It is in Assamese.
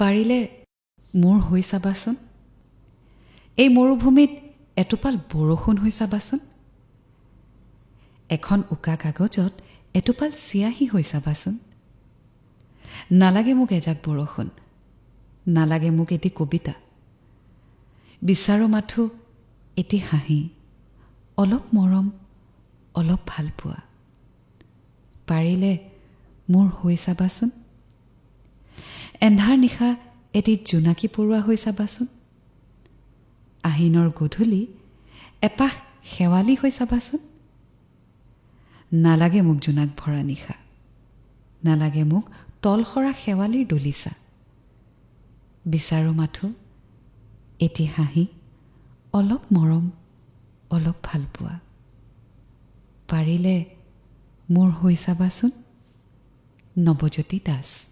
পাৰিলে মোৰ হৈ চাবাচোন। এই মৰুভূমিত এটোপাল বৰষুণ হৈ চাবাচোন। এখন উকা কাগজত এটোপাল চিয়াহী হৈ চাবাচোন। নালাগে মোক এজাক বৰষুণ, নালাগে মোক এটি কবিতা। বিচাৰো মাথো এটি হাঁহি, অলপ মৰম, অলপ ভাল পোৱা। পাৰিলে মোৰ হৈ চাবাচোন। এন্ধাৰ নিশা এটি জোনাকী পৰুৱা হৈ চাবাচোন। আহিনৰ গধূলি এপাহ শেৱালি হৈ চাবাচোন। নালাগে মোক জোনাক ভৰা নিশা, নালাগে মোক তলসৰা শেৱালিৰ দলিচা। বিচাৰো মাথো এটি হাঁহি, অলপ মৰম, অলপ ভাল পোৱা। পাৰিলে মোৰ হৈ চাবাচোন। নৱজ্যোতি দাস।